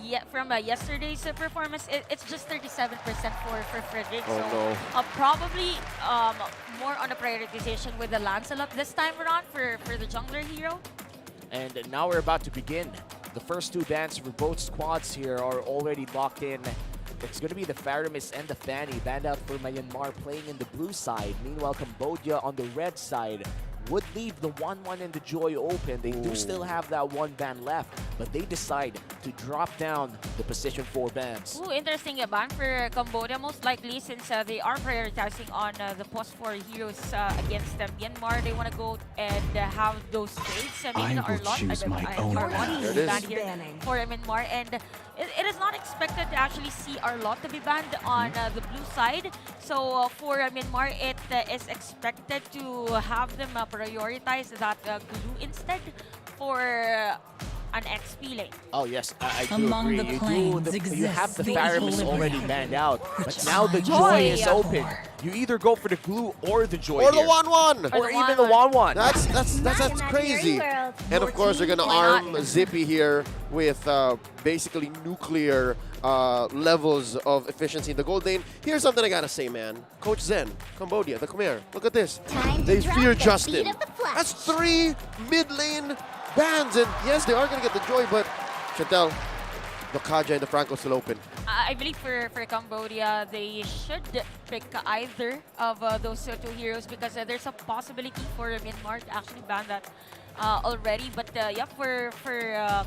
yesterday's performance, it's just 37% for Frederick. Oh, so no. probably more on the prioritization with the Lancelot this time around for the jungler hero. And now we're about to begin. The first two bans for both squads here are already locked in. It's going to be the Faramis and the Fanny banned out for Myanmar playing in the blue side. Meanwhile, Cambodia on the red side would leave the 1-1 and the Joy open. They do still have that one ban left, but they decide to drop down the position 4 bans. Ooh, interesting ban for Cambodia, most likely since they are prioritizing on the post 4 heroes against Myanmar. They want to go and have those trades. I will choose my own path. There it is. Banned here for Myanmar, and it is not expected to actually see our lot to be banned on the blue side. So for Myanmar, it is expected to have them prioritize that glue instead for an XP lane. Oh yes, I do Among agree. the planes You have the exists Faramis the already equilibrium. banned out, but now the Joy is open. You either go for the glue or the Joy Or the here. 1-1. Or the even the 1-1. That's crazy. And of course, they're gonna arm Zippy here with basically nuclear levels of efficiency in the gold lane. Here's something I gotta say, man. Coach Zen, Cambodia, the Khmer. Look at this. They fear Justin. That's 3 mid lane bans, and yes, they are gonna get the Joy, but Chantel, the Kaja and the Franco still open. I believe for Cambodia, they should pick either of those two heroes because there's a possibility for Myanmar to actually ban that already. But yeah, for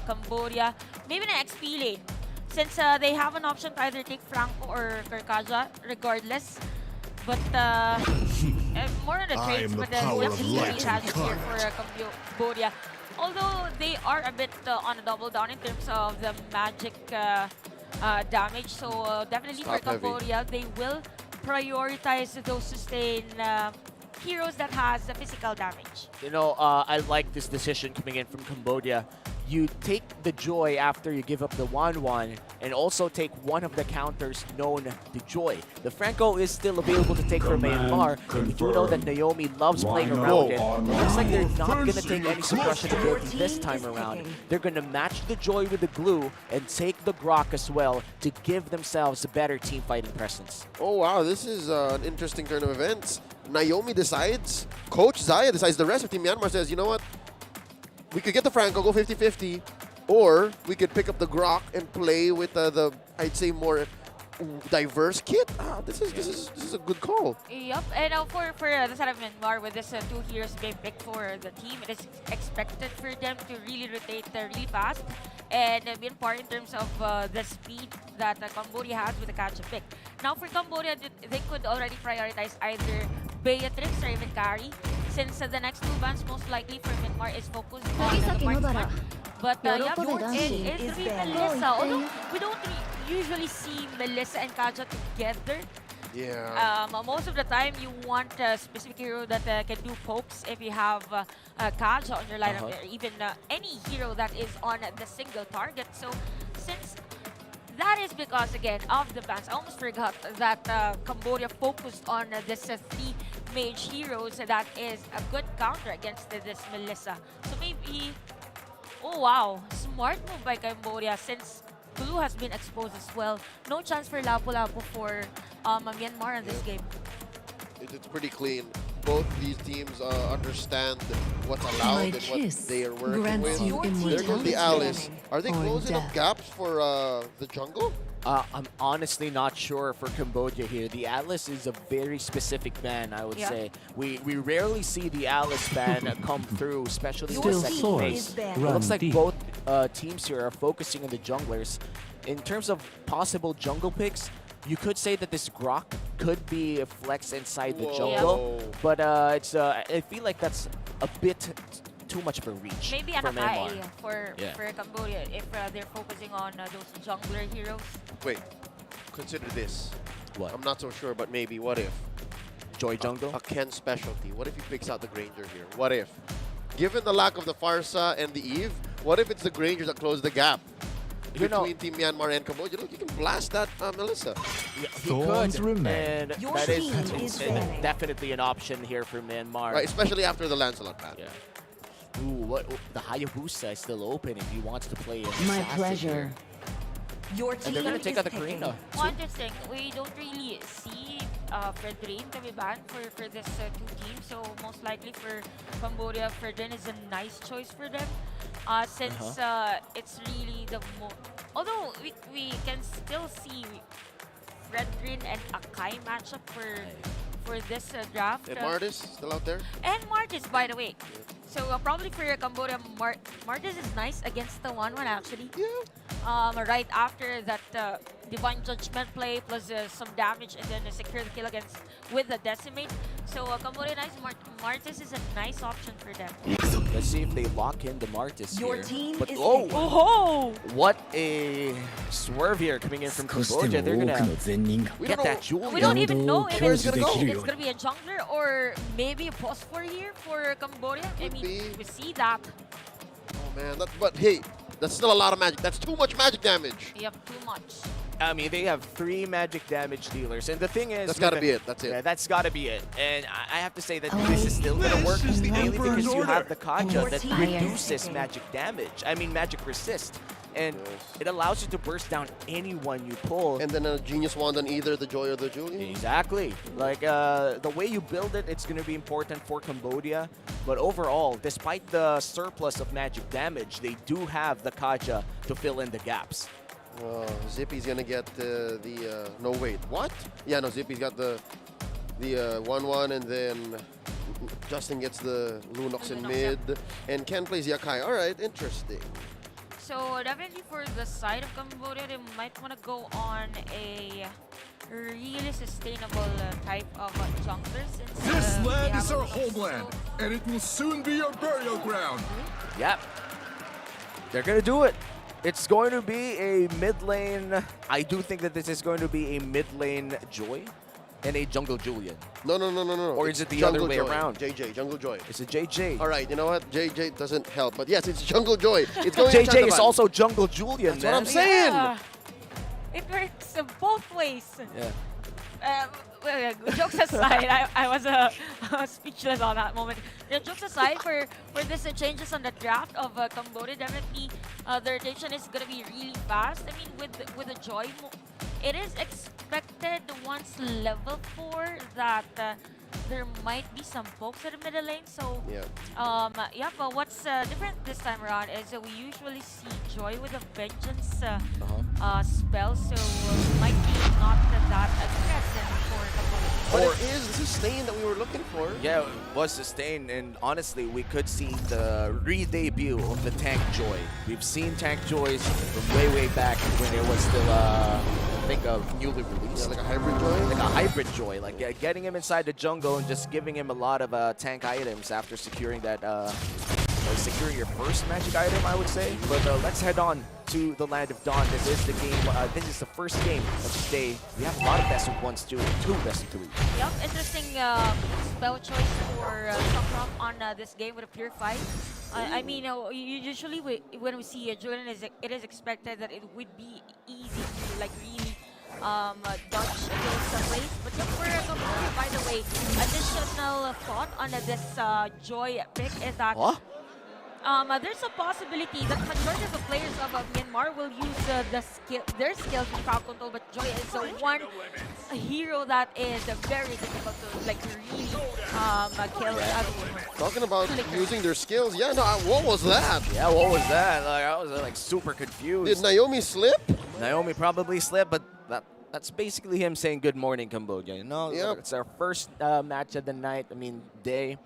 Cambodia, maybe an XP lane. Since they have an option to either take Franco or Kaja, regardless. But more on the I trades, am the but power of definitely light has and here for Cambodia. Although they are a bit on a double down in terms of the magic damage, so definitely for Top heavy. Cambodia, they will prioritize those sustain heroes that has the physical damage. You know, I like this decision coming in from Cambodia. You take the Joy after you give up the 1-1, and also take one of the counters known to Joy. The Franco is still available to take from Myanmar, and we do know that Naomi loves playing around it. It looks like they're not going to take any suppression ability this time around. They're going to match the Joy with the glue and take the Grok as well to give themselves a better team fighting presence. Oh wow, this is an interesting turn of events. Naomi decides, Coach Zaya decides, the rest of Team Myanmar says, you know what? We could get the Franco, go 50-50, or we could pick up the Grok and play with the I'd say more diverse kit. This is a good call. Yep, and for the side of Myanmar, with this 2 heroes being picked for the team, it is expected for them to really rotate really fast and be in part in terms of the speed that Cambodia has with the catch-up pick. Now for Cambodia, they could already prioritize either Beatrix or even Kari, since the next 2 bans most likely for Myanmar is focused on the marksman. But yeah, it's really Melissa. Although we don't usually see Melissa and Kaja together. Yeah. Most of the time, you want a specific hero that can do pokes if you have Kaja on your lineup, or even any hero that is on the single target. So since that is because, again, of the bans, I almost forgot that Cambodia focused on this 3 mage heroes that is a good counter against this Melissa. So maybe, oh wow, smart move by Cambodia since Blue has been exposed as well. No chance for Lapu-Lapu for Myanmar in this game. It's pretty clean. Both these teams understand what's allowed and what they are working with. There goes the Alice. Are they closing up gaps for the jungle? I'm honestly not sure for Cambodia here. The Atlas is a very specific ban, I would say. We rarely see the Atlas ban come through, especially in the second phase. It looks like both teams here are focusing on the junglers. In terms of possible jungle picks, you could say that this Grok could be a flex inside the jungle, but it's I feel like that's a bit too much of a reach. Maybe an Akai for Cambodia if they're focusing on those jungler heroes. Wait, consider this. What? I'm not so sure, but maybe what if? Joy jungle? A Ken specialty. What if he picks out the Granger here? What if? Given the lack of the Farsa and the Eve, what if it's the Grangers that close the gap between Team Myanmar and Cambodia? Look, you can blast that Melissa. Yeah, he Thorns could, remain. and that is definitely an option here for Myanmar. Right, especially after the Lancelot ban. Yeah. Ooh, the Hayabusa is still open if he wants to play an My assassin pleasure. here. Your And they're team gonna take is out the picking. Karina. Well, interesting. We don't really see Fredrin to be banned for this two teams. So most likely for Cambodia, Fredrin is a nice choice for them. Since it's really the although we can still see Fredrin and Akai matchup for this draft. And Martis still out there? And Martis, by the way. So probably for Cambodia, Martis is nice against the 1-1 actually. Yeah. Right after that Divine Judgment play plus some damage and then secure the kill against with the Decimate. So Cambodia nice, Martis is a nice option for them. Let's see if they lock in the Martis Your here. team But is oh, picking. Oh! what a swerve here coming in from Cambodia. They're gonna We get don't that know. Julian. We don't even know if Where's it gonna go? it's gonna be a jungler or maybe a boss for here for Cambodia. I Could mean, be. we see that. Oh man, but hey, that's still a lot of magic. That's too much magic damage. Yep, too much. I mean, they have 3 magic damage dealers, and the thing is, That's gotta be it. That's Yeah, it. that's gotta be it. And I have to say that this is still gonna work mainly because you have the Kaja that reduces magic damage. I mean, magic resist, and it allows you to burst down anyone you pull. And then a genius wand on either the Joy or the Julian. Exactly. Like, the way you build it, it's going to be important for Cambodia. But overall, despite the surplus of magic damage, they do have the Kaja to fill in the gaps. Zippy's gonna get no wait, what? Yeah, no, Zippy's got the 1-1 and then Justin gets the Lunox in Lunox, mid and Ken plays Yakai. All right, interesting. So definitely for the side of Cambodia, they might want to go on a really sustainable type of jungler since This they land have is a our Lunox. homeland, and it will soon be our burial ground. Yep. They're going to do it. It's going to be a mid lane. I do think that this is going to be a mid lane Joy and a jungle Julian. No. Or It's is it the Jungle other way Joy. around? JJ, Jungle Joy. It's a JJ. All right, you know what? JJ doesn't help, but yes, it's Jungle Joy. It's going to JJ is Chandavan. also jungle Julian, That's man. what I'm saying. Yeah. It works both ways. Yeah. Jokes aside, I was speechless on that moment. Jokes aside, for this changes on the draft of Cambodia, definitely the rotation is gonna be really fast. I mean, with the Joy, it is expected once level 4 that there might be some pokes at the middle lane. So Yeah. but what's different this time around is we usually see Joy with a vengeance spell, so might be not that aggressive for Cambodia. But it is the sustain that we were looking for. Yeah, it was sustained, and honestly, we could see the re-debut of the Tank Joy. We've seen Tank Joys from way back when it was still, I think, newly Yeah, released. like a hybrid Joy. Like a hybrid Joy, like getting him inside the jungle and just giving him a lot of tank items after securing that, securing your first magic item, I would say. But let's head on to the Land of Dawn. This is the game. This is the first game of the day. We have a lot of best of ones too, 2 best of 3. Yep, interesting spell choice for Sokrom on this game with a Purify. I mean, usually when we see a Jordan, it is expected that it would be easy to like really dodge those plays. But yeah, for Cambodia, by the way, additional thought on this Joy pick is that there's a possibility that majority of the players of Myanmar will use their skills in crowd control, but Joy is the one hero that is very difficult to like really kill. Talking about using their skills. Yeah, no, what was that? Yeah, what was that? Like, I was like super confused. Did Naomi slip? Naomi probably slipped, but that's basically him saying good morning, Cambodia. You know, Yep. it's our first match of the night. I mean, day.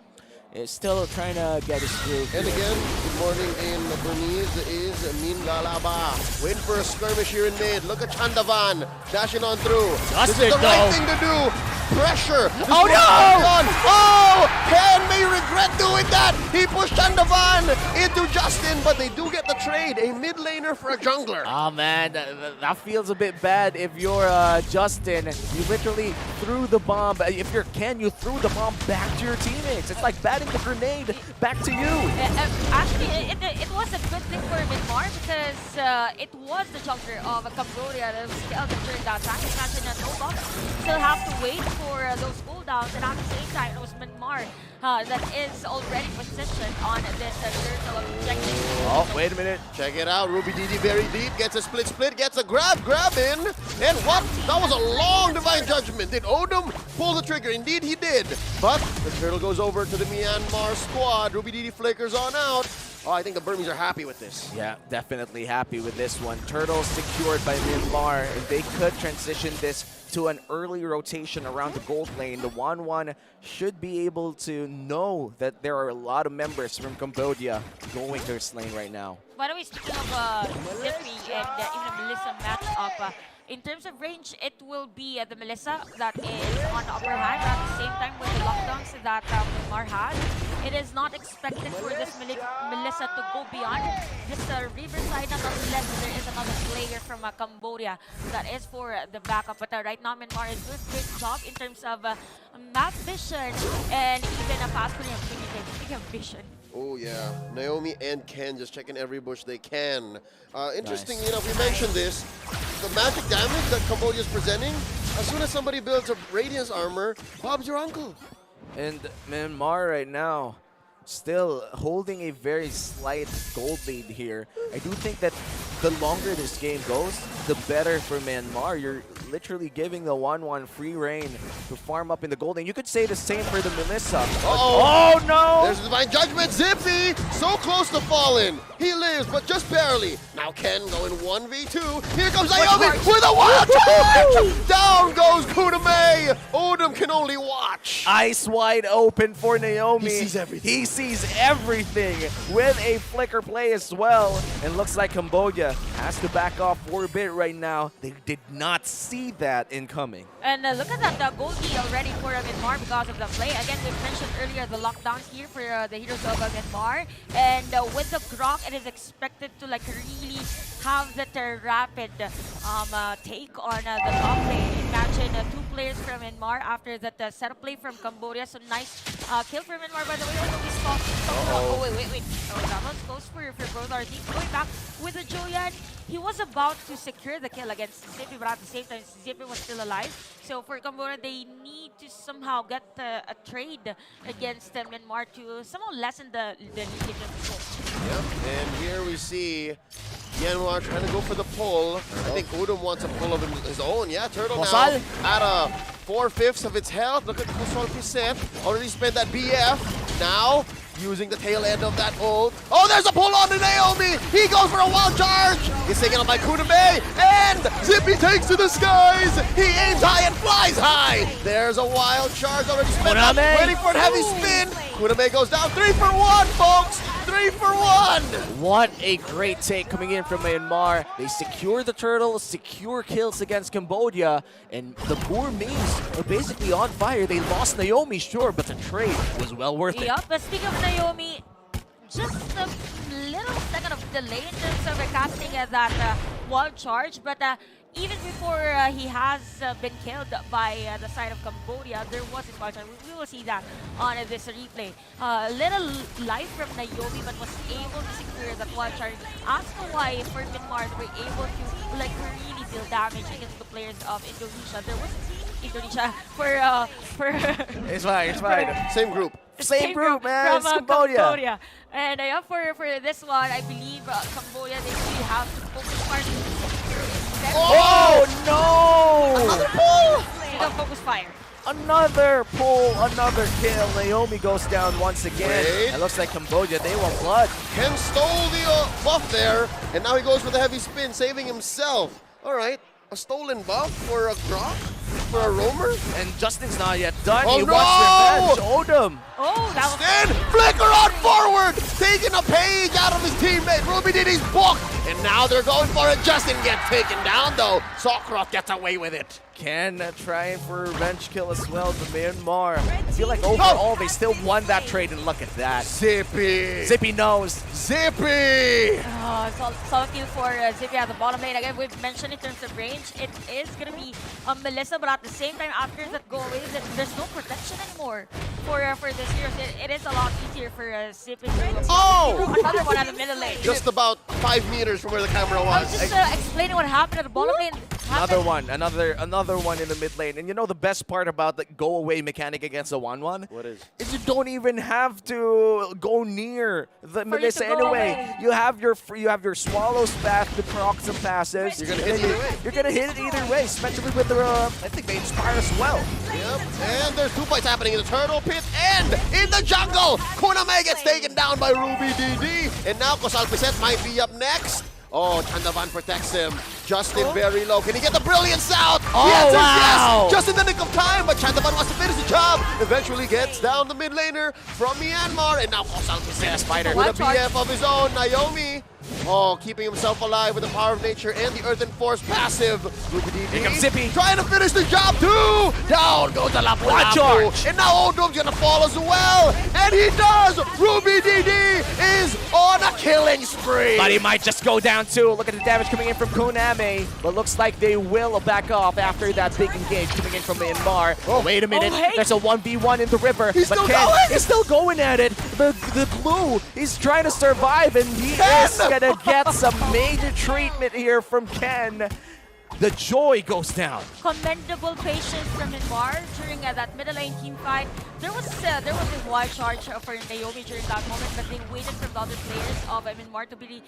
Is still trying to get his groove. And again, good morning in Burmese is Mlbb. Waiting for a skirmish here in mid. Look at Chandavan dashing on through. This is the right thing to do. Pressure. Oh no! Oh! Ken may regret doing that. He pushed Chandavan into Justin, but they do get the trade. A mid laner for a jungler. Oh man, that feels a bit bad if you're Justin. You literally threw the bomb. If you're Ken, you threw the bomb back to your teammates. It's like batting the grenade back to you. Actually, it was a good thing for Myanmar because it was the jungler of Cambodia that was killed during that time. Imagine that no box still have to wait for those cooldowns, and at the same time, it was Myanmar that is already positioned on this turtle objective. Oh, wait a minute. Check it out. Mlbb very deep. Gets a split, gets a grab in. And what? That was a long Divine Judgment. Did Odom pull the trigger? Indeed, he did. But the turtle goes over to the Myanmar squad. Mlbb flickers on out. Oh, I think the Burmese are happy with this. Yeah, definitely happy with this one. Turtles secured by Myanmar. If they could transition this to an early rotation around the gold lane, the 1-1 should be able to know that there are a lot of members from Cambodia going to this lane right now. By the way, speaking of Zippy and even a Melissa matchup, in terms of range, it will be the Melissa that is on the upper hand. At the same time, with the lockdowns that Myanmar has, it is not expected for this Melissa to go beyond this riverside unless there is another player from Cambodia that is for the backup. But right now, Myanmar is doing a great job in terms of map vision and even a fast playing. Speaking of vision. Oh yeah, Naomi and Ken just checking every bush they can. Interestingly enough, we mentioned this. The magic damage that Cambodia is presenting, as soon as somebody builds a Radiance armor, Bob's your uncle. And Myanmar right now, still holding a very slight gold lead here. I do think that the longer this game goes, the better for Myanmar. You're literally giving the 1-1 free reign to farm up in the gold lane. You could say the same for the Melissa. Uh-oh. Oh no! There's the Divine Judgment. Zippy, so close to falling. He lives, but just barely. Now Ken going 1v2. Here comes Naomi with a wild charge! Down goes Kudame. Odom can only watch. Eyes wide open for Naomi. He sees everything. He sees everything with a flicker play as well. And looks like Cambodia has to back off for a bit right now. They did not see that incoming. And look at that, the goal key already for Myanmar because of the play. Again, we mentioned earlier the lockdowns here for the heroes of Myanmar. And with the Grok, it is expected to like really have that rapid take on the top lane. Imagine two players from Myanmar after that setup play from Cambodia. So nice kill from Myanmar, by the way. Oh, wait. Oh, that one's close for both our teams. Going back with the Julian, he was about to secure the kill against Zippy, but at the same time, Zippy was still alive. So for Cambodia, they need to somehow get a trade against Myanmar to somehow lessen the leakage of the goal. Yep, and here we see Myanmar trying to go for the pull. I think Odom wants a pull of his own. Yeah, Turtle now at 4/5 of its health. Look at Kusol percent. Already spent that BF. Now, using the tail end of that ult. Oh, there's a pull on to Naomi! He goes for a wild charge! He's taken up by Kudame, and Zippy takes to the skies! He aims high and flies high! There's a wild charge already spent up, waiting for a heavy spin! Kudame goes down 3 for 1, folks! 3 for 1! What a great take coming in from Myanmar. They secure the turtle, secure kills against Cambodia, and the Burmese are basically on fire. They lost Naomi, sure, but the trade was well worth it. Yep, but speaking of Naomi, just a little second of delay in terms of casting that wild charge, but even before he has been killed by the side of Cambodia, there was a wild charge. We will see that on this replay. Little life from Naomi, but was able to secure that wild charge. As to why for Myanmar they were able to like really deal damage against the players of Indonesia. There was Indonesia for It's fine. Same group. Same group, man. From It's Cambodia. And for this one, I believe Cambodia, they really have to focus part. Oh no! Another pull! They don't focus fire. Another pull, another kill. Naomi goes down once again. Wait. It looks like Cambodia, they want blood. Ken stole the buff there, and now he goes for the heavy spin, saving himself. All right, a stolen buff for a Grok? For a roamer? And Justin's not yet done. Oh, He no! wants revenge. Odom. Oh, that was Then flicker on forward, taking a page out of his teammate. Ruby Diddy's book, and now they're going for it. Justin gets taken down though. Sokroth gets away with it. Ken trying for a revenge kill as well to Myanmar. I feel like overall they still won that trade, and look at that. Zippy. Zippy knows. Zippy. solid kill for Zippy at the bottom lane. Again, we've mentioned in terms of range, it is going to be Melissa, but at the same time, after that go away, there's no protection anymore for this hero. It is a lot easier for Zippy to another one at the middle lane. Just about 5 meters from where the camera I was was. just explaining what happened at the bottom lane. Another one in the mid lane. And you know the best part about the go away mechanic against the 1-1? What is? Is you don't even have to go near the Melissa go anyway. away. You have your Swallow's path to proc some passives. You're gonna hit either way. You're gonna hit it either way, especially with the I think they inspire as well. Yep. And there's 2 fights happening in the turtle pit and in the jungle. Koname gets taken down by Ruby DD. And now Kosal Piset might be up next. Oh, Chandavan protects him. Justin very low. Can he get the brilliance out? Oh, the answer is wow. yes! Just in the nick of time, but Chandavan wants to finish the job. Eventually gets down the mid laner from Myanmar. And now Kosal Piset Spider with a BF of his own, Naomi. Oh, keeping himself alive with the power of nature and the earth and force passive. Here comes Zippy. Trying to finish the job too. Down goes the Lapu Lapu. charge. And now Odom's gonna fall as well. And he does. Ruby DD is on a killing spree. But he might just go down too. Look at the damage coming in from Koname. But looks like they will back off after that big engage coming in from Myanmar. Oh, wait a minute. Oh, hey. There's a 1v1 in the river. He's but still Ken going? is still going at it. The glue. He's trying to survive and he Ken! is gonna get some major treatment here from Ken. The joy goes down. Commendable patience from Myanmar during that middle lane team fight. There was a wild charge for Naomi during that moment, but they waited for the other players of Myanmar to be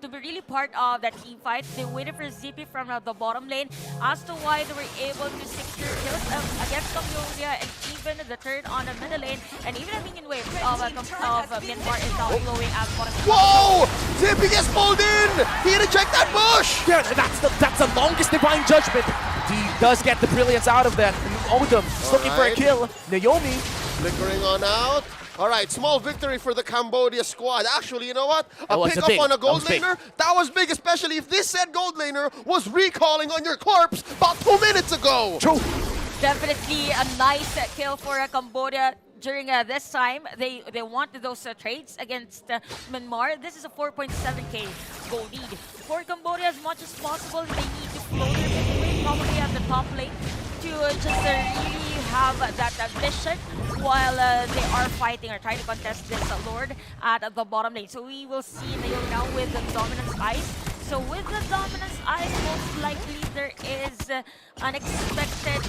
really part of that team fight. They waited for Zippy from the bottom lane as to why they were able to secure kills against Cambodia and even the turn on the middle lane. And even a minion wave of Myanmar is now flowing as bottom lane. Whoa! Zippy gets pulled in. He had to check that bush. Yeah, that's the longest divine judgment. He does get the brilliance out of that. And Odom is looking for a Alright. kill. Naomi. Flickering on out. All right, small victory for the Cambodia squad. Actually, you know what? That A was pick big. up on a That was gold big. laner, that was big, especially if this said gold laner was recalling on your corpse about 2 minutes ago. True. Definitely a nice kill for Cambodia. During this time, they wanted those trades against Myanmar. This is a 4.7k goal lead. For Cambodia, as much as possible, they need to float their midway, probably at the top lane, to just really have that mission while they are fighting or trying to contest this Lord at the bottom lane. So we will see Naomi now with the Dominance Ice. So with the Dominance Ice, most likely there is an expected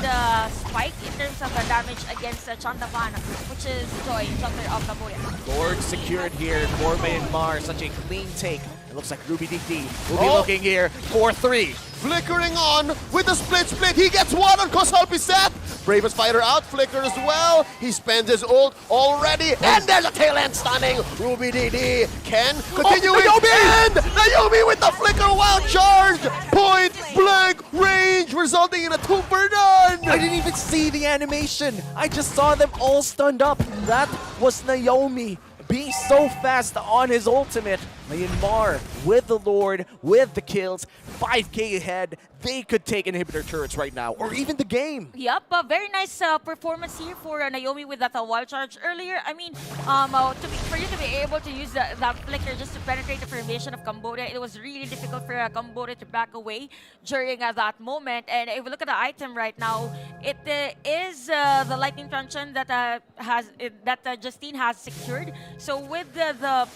spike in terms of the damage against Chandavan, which is Joy, jungler of Cambodia. Lord secured here for Myanmar. Such a clean take. It looks like Ruby DD will be Oh. looking here for 3. Flickering on with the split. He gets one on Kosal Piset. Bravest fighter out, Flicker as well. He spends his ult already. And there's a tail end stunning. Ruby DD can continue Naomi! And Naomi with the Flicker wild charge. Point blank range, resulting in a 2 for none. I didn't even see the animation. I just saw them all stunned up. That was Naomi being so fast on his ultimate. Myanmar with the Lord, with the kills, 5k ahead. They could take inhibitor turrets right now, or even the game. Yep, a very nice performance here for Naomi with that wild charge earlier. I mean, for you to be able to use that flicker just to penetrate the formation of Cambodia, it was really difficult for Cambodia to back away during that moment. And if we look at the item right now, it is the lightning truncheon that Justine has secured. So with the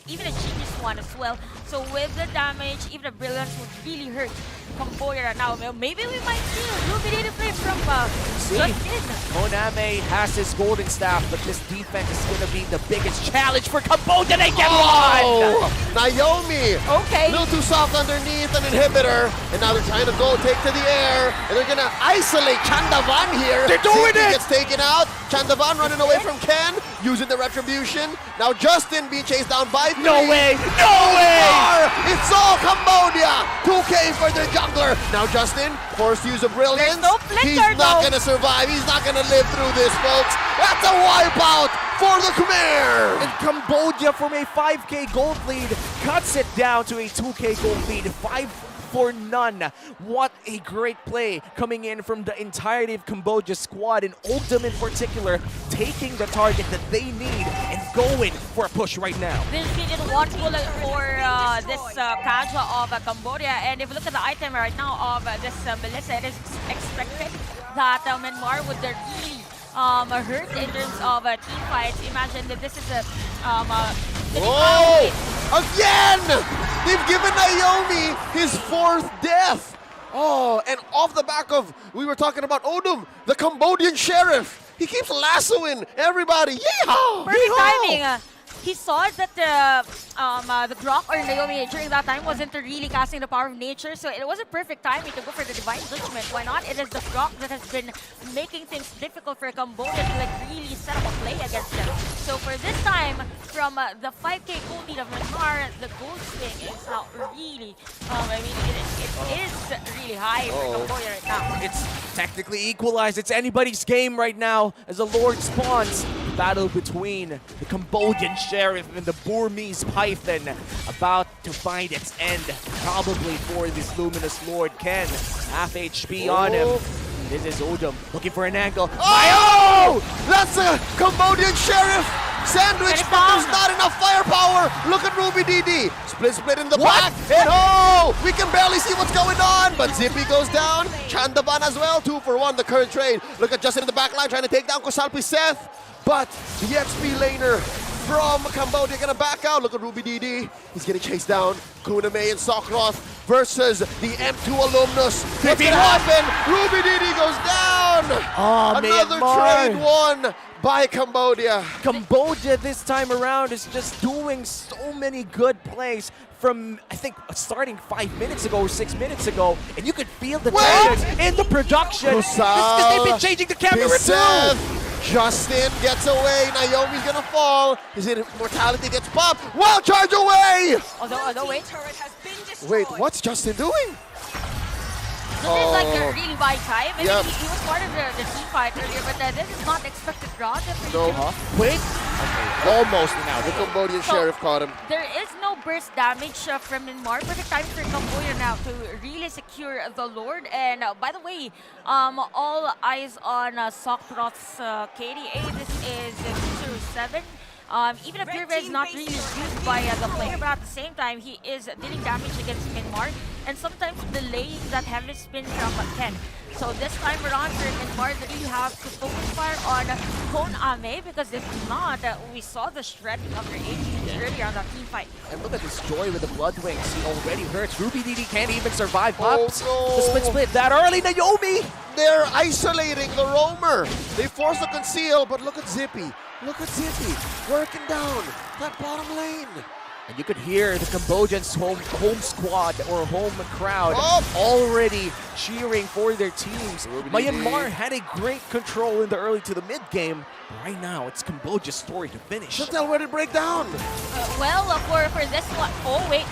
even a genius one as well. So with the damage, even the brilliance would really hurt Cambodia right now. Maybe we might see a Ruby DD play from Justin. Koname has his golden staff, but this defense is going to be the biggest challenge for Cambodia. They get Oh, one! Naomi. Okay. A little too soft underneath an inhibitor. And now they're trying to go take to the air. And they're going to isolate Chandavan here. They're doing Zippy it! gets taken out. Chandavan running away from Ken, using the retribution. Now Justin being chased down by 3. No way! No way! It's all Cambodia. 2k for their jungler. Now Justin forced to use a brilliance. There's no flicker, He's not though. going to survive. He's not going to live through this, folks. That's a wipeout for the Khmer. And Cambodia, from a 5k gold lead, cuts it down to a 2k gold lead. 5 for none. What a great play coming in from the entirety of Cambodia's squad, and Oldham in particular, taking the target that they need and going for a push right now. There's needed one bullet for this Kaja of Cambodia. And if you look at the item right now of this Melissa, it is expected that Myanmar would really hurt in terms of team fights. Imagine that this is a Oh! Again! They've given Naomi his 4th death. Oh, And off the back of, we were talking about Odom, the Cambodian sheriff. He keeps lassoing everybody. Yeehaw! Perfect Yeehaw! timing. He saw that the Grok or Naomi during that time wasn't really casting the power of nature, so it was a perfect timing to go for the Divine Judgment. Why not? It is the Grok that has been making things difficult for Cambodia to like really set up a play against them. So for this time, from the 5K gold lead of Myanmar, the gold swing is now really, I mean, it is really high for Cambodia right now. It's technically equalized. It's anybody's game right now as the Lord spawns. The battle between the Cambodian Sheriff and the Burmese Python about to find its end, probably for this Luminous Lord Ken. Half HP on him. This is Odom looking for an angle. Oh! That's a Cambodian sheriff! Sandwich, but there's not enough firepower! Look at Ruby DD! Split in the back! And oh! We can barely see what's going on! But Zippy goes down. Chandavan as well. 2 for 1, the current trade. Look at Justin in the back line trying to take down Kosalpi Seth. But the XP laner from Cambodia gonna back out. Look at Ruby DD. He's getting chased down. Kuna May and Sokroth versus the M2 alumnus. What's gonna happen? Ruby DD goes down. Oh, another Myanmar. trade won by Cambodia. Cambodia this time around is just doing so many good plays from, I think, starting 5 minutes ago or 6 minutes ago, and you could feel the changes in the production. Because they've been changing the camera too. Justin gets away. Naomi's gonna fall. His immortality gets popped. Wild charge away! Although wait. Wait, what's Justin doing? This is like a really bad time. I mean, Yep. he was part of the team fight earlier, but this is not expected draw. No. Wait. Almost now. The Cambodian sheriff caught him. There is no burst damage from Myanmar. Perfect time for Cambodia now to really secure the Lord. And by the way, all eyes on Sokroth's KDA. This is 207. Even if Purva is not really used by the player, but at the same time, he is dealing damage against Myanmar and sometimes delaying that heavy spin from Ken. So this time around for Myanmar, they really have to focus fire on Kon Ame, because if not, we saw the shredding of their HP earlier on that team fight. And look at this Joy with the Blood Wings. He already hurts. Ruby DD can't even survive. Oh, Pops. no. The split that early. Naomi. They're isolating the roamer. They force a conceal, but look at Zippy. Look at Zippy working down that bottom lane. And you could hear the Cambodians' home squad or home crowd Oh. already cheering for their teams. Ruby Myanmar DD. had a great control in the early to the mid game. Right now, it's Cambodia's story to finish. Chantel, where did it break down? For this one, oh wait.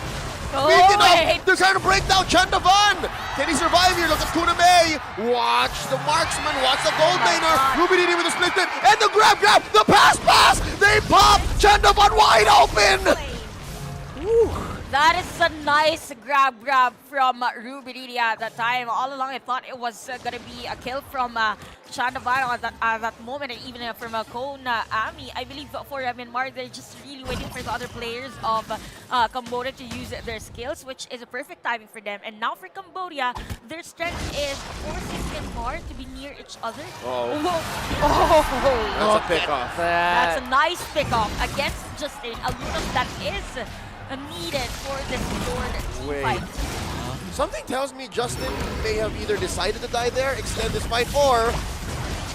Speaking wait. of, they're trying to break down Chandavan. Can he survive here? Look at Kuna May. Watch the marksman. Watch the gold laner. Ruby DD with the split hit. And the grab. The pass. They pop. Chandavan wide open. That is a nice grab from Ruby DD at that time. All along, I thought it was going to be a kill from Chandavan at that moment, and even from Kon Ami. I believe for Myanmar, they're just really waiting for the other players of Cambodia to use their skills, which is a perfect timing for them. And now for Cambodia, their strength is forcing Myanmar to be near each other. That's a pick off. That's a nice pick-off against Justin, a Lucas that is needed for this Lord team fight. Something tells me Justin may have either decided to die there, extend this fight, or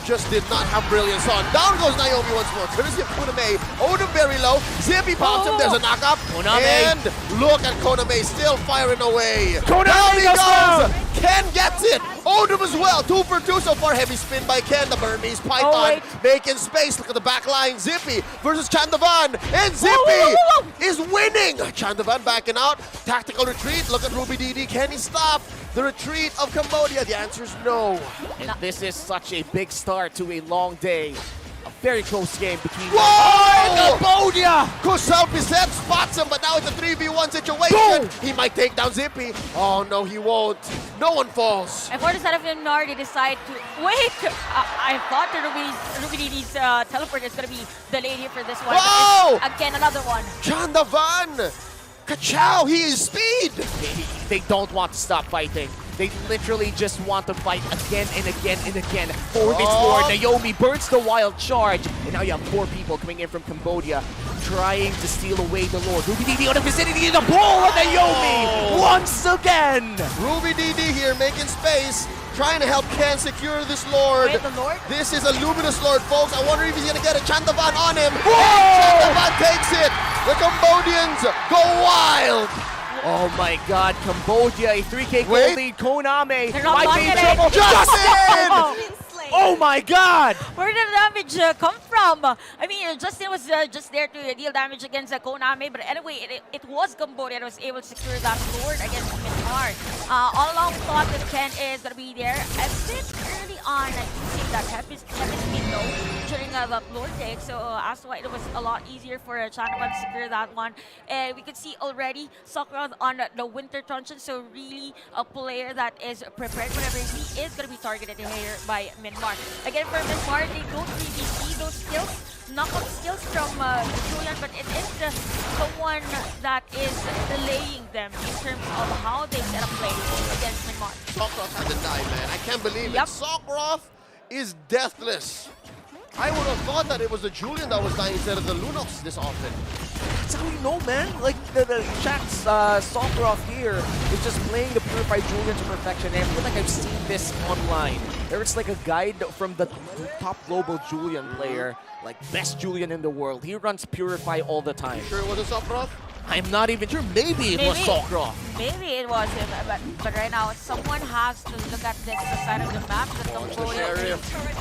just did not have brilliance on. Down goes Naomi once more. Courtesy of Kuna May. Odom very low. Zippy pops him. There's a knockup. And look at Kuna May still firing away. Down he goes. Ken gets it. Odom as well. 2 for 2 so far. Heavy spin by Ken. The Burmese Python making space. Look at the back line. Zippy versus Chandavan. And Zippy is winning. Chandavan backing out. Tactical retreat. Look at Ruby DD. Can he stop the retreat of Cambodia? The answer is no. And this is such a big start to a long day. A very close game between Cambodia! Kosalpi Seth spots him, but now it's a 3v1 situation. Boom! He might take down Zippy. Oh no, he won't. No one falls. And for the side of Myanmar, they decide to wait. I thought the Ruby DD's teleport is going to be delayed here for this one. Whoa! Again, another one. Chandavan! Kachow, he is speed! They don't want to stop fighting. They literally just want to fight again and again and again for this Lord. Naomi burns the wild charge, and now you have 4 people coming in from Cambodia trying to steal away the Lord. Mlbb out of vicinity, the ball on the Yomi once again. Mlbb here making space, trying to help Ken secure this Lord. Wait, the Lord? This is a luminous Lord, folks. I wonder if he's gonna get a Chandavan on him. Chandavan takes it. The Cambodians go wild. Oh my God, Cambodia, a 3K Wait. goal lead. Koname They're not might be in blocking it. trouble. Justin! Oh my God! Where did the damage come from? I mean, Justin was just there to deal damage against Koname, but anyway, it was Cambodia that was able to secure that Lord against Myanmar. All along we thought that Ken is going to be there a bit early on using that heavy speed though during that Lord take, so as to why it was a lot easier for Chandavan to secure that one. And we could see already Sakura on the winter truncheon, so really a player that is prepared whenever he is going to be targeted here by Myanmar. Again, for Myanmar, they don't really see those skills, knockout skills from the Julian, but it is the one that is delaying them in terms of how they set up play against Myanmar. Sokrov hasn't died, man. I can't believe Yep. it. Sokrov is deathless. I would have thought that it was the Julian that was dying instead of the Lunox this often. That's how we know, man. Like, the chat's Sokrov here is just playing the Purified Julian to perfection. And I feel like I've seen this online. There's like a guide from the top global Julian player, like best Julian in the world. He runs Purify all the time. Sure it wasn't Sokrov? I'm not even sure. Maybe it was Sokrov. Maybe it was him, but right now someone has to look at this side of the map. The Cambodia.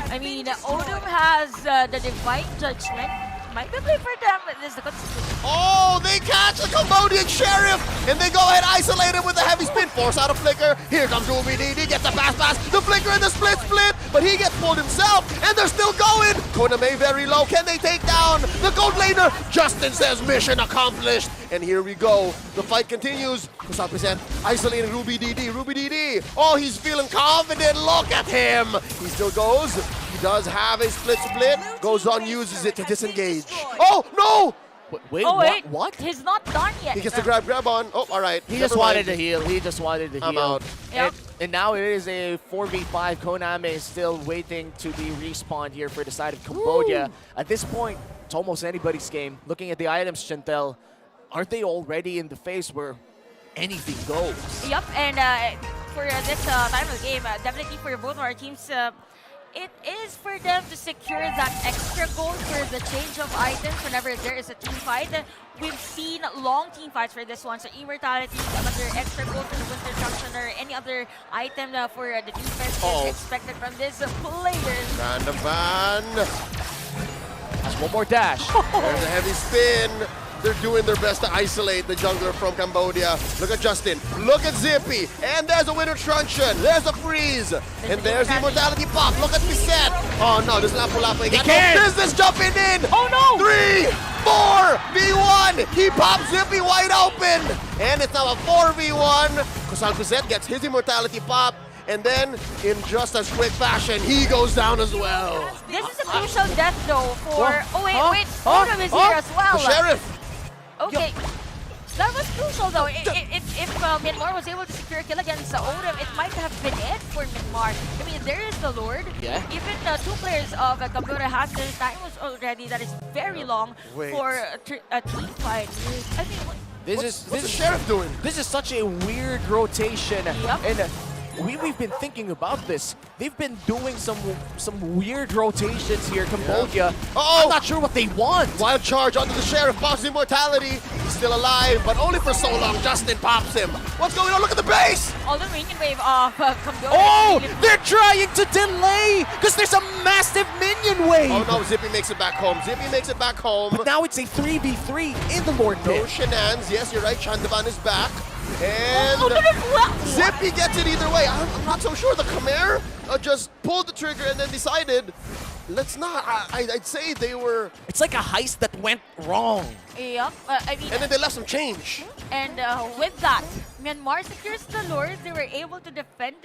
I mean, Odom has the Divine Judgment. Might be play for them, but this is the consequence. Oh, they catch the Cambodian Sheriff, and they go ahead isolate him with a heavy spin. Force out a flicker. Here comes Mlbb. He gets the pass, the flicker and the split, but he gets pulled himself, and they're still going. Koname very low. Can they take down the gold laner? Justin says mission accomplished, and here we go. The fight continues. Kusapisen isolating Mlbb. Oh, he's feeling confident. Look at him. He still goes. He does have a split. Goes on, uses it to disengage. Oh, no! Wait, Oh wait, what? He's not done yet. He gets the grab on. Oh, all right. He just wanted to heal. He just wanted to heal. I'm out. Yep. And now it is a 4v5. Koname is still waiting to be respawned here for the side of Cambodia. At this point, it's almost anybody's game. Looking at the items, Chantel, aren't they already in the phase where anything goes? Yep, and for this time of the game, definitely for both of our teams, it is for them to secure that extra goal for the change of items whenever there is a team fight. We've seen long team fights for this one, so Immortality, another extra goal for the Winter Junction or any other item for the defense is expected from this player. Chandavan. That's one more dash. There's a heavy spin. They're doing their best to isolate the jungler from Cambodia. Look at Justin. Look at Zippy. And there's a Winter Truncheon. There's a freeze. And there's the Immortality pop. Look at Reset. Oh no, this is not Pulapa. He got no business jumping in. Oh no! 3, 4, V1. He pops Zippy wide open. And it's now a 4v1. Kusan Kuset gets his Immortality pop. And then, in just as quick fashion, he goes down as well. This is a crucial death though for... wait, Odom is here as well. The Sheriff. Okay. That was crucial though. If Myanmar was able to secure a kill against Odom, it might have been it for Myanmar. I mean, there is the Lord. Yeah. Even the two players of Cambodia has their time already that is very long for a team fight. I mean, What's the Sheriff doing? This is such a weird rotation. Yep. And we've been thinking about this. They've been doing some weird rotations here, Cambodia. Uh-oh. I'm not sure what they want. Wild charge onto the Sheriff, pops Immortality. He's still alive, but only for so long. Justin pops him. What's going on? Look at the base! all the minion wave of Cambodia. Oh, they're trying to delay because there's a massive minion wave. Oh no, Zippy makes it back home. Zippy makes it back home. But now it's a 3v3 in the Lord No pit. shenanigans. Yes, you're right. Chandavan is back. And Oh, Zippy gets it either way. I'm not so sure. The Khmer just pulled the trigger and then decided, let's not. I'd say they were. It's like a heist that went wrong. Yep. I mean, And then they left some change. and with that, Myanmar secures the Lord. They were able to defend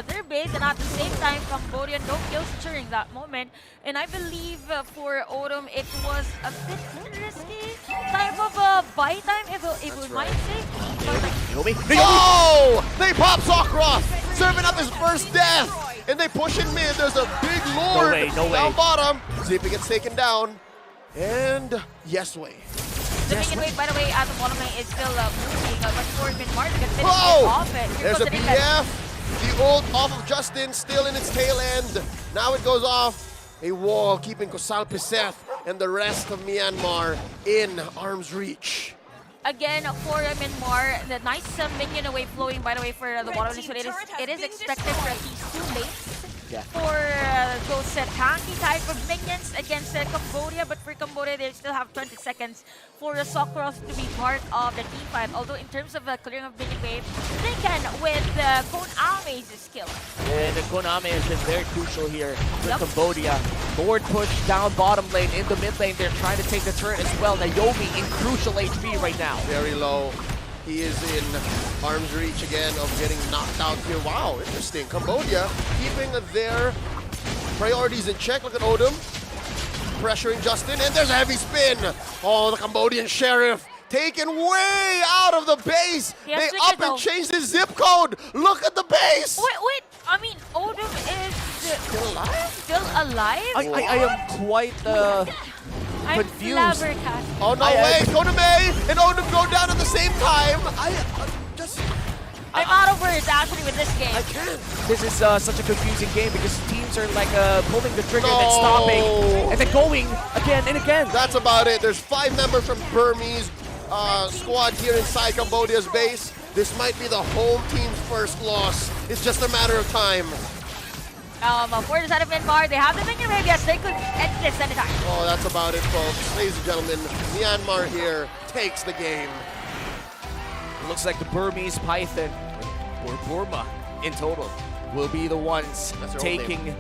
their base, and at the same time, Cambodia no kills during that moment. And I believe for Odom, it was a bit risky type of buy time, if we might say. But like, Oh! They pop Sokrov, serving up his first death. And they push in mid. There's a big Lord No way. down bottom. Zippy gets taken down. And yes way. The minion wave, by the way, at the bottom lane is still moving, but for Myanmar to finish Oh! off it. Here There's a considering that- BF. The ult off of Justin, still in its tail end. Now it goes off. A wall keeping Kosal Piseth and the rest of Myanmar in arm's reach. Again, for Myanmar, the nice minion wave flowing, by the way, for the bottom lane. So it is expected for at least 2 lanes. Yeah. For those tanky type of minions against Cambodia, but for Cambodia, they still have 20 seconds for the Sokros to be part of the team fight. Although in terms of clearing of minion wave, they can with Koname's skill. And Koname has been very crucial here for Cambodia. Forward push down bottom lane, in the mid lane, they're trying to take the turret as well. Naomi in crucial HP right now. Very low. He is in arm's reach again of getting knocked out here. Wow, interesting. Cambodia keeping their priorities in check. Look at Odom pressuring Justin, and there's a heavy spin. Oh, the Cambodian sheriff taken way out of the base. They up and changed his zip code. Look at the base. Wait. I mean, Odom is Still alive? still alive? I am quite I'm confused. flabbergasted. Oh no way! Koname and Odom go down at the same time. I'm out of words actually with this game. I can't. This is such a confusing game because teams are like pulling the trigger and then stopping and then going again and again. That's about it. There's 5 members from Burmese squad here inside Cambodia's base. This might be the home team's first loss. It's just a matter of time. For the side of Myanmar, they have the minion wave. Yes, they could end this anytime. Oh, that's about it, folks. Ladies and gentlemen, Myanmar here takes the game. It looks like the Burmese Python, or Burma in total, will be the ones That's their old taking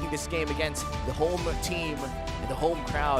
this game against the home team and the home crowd.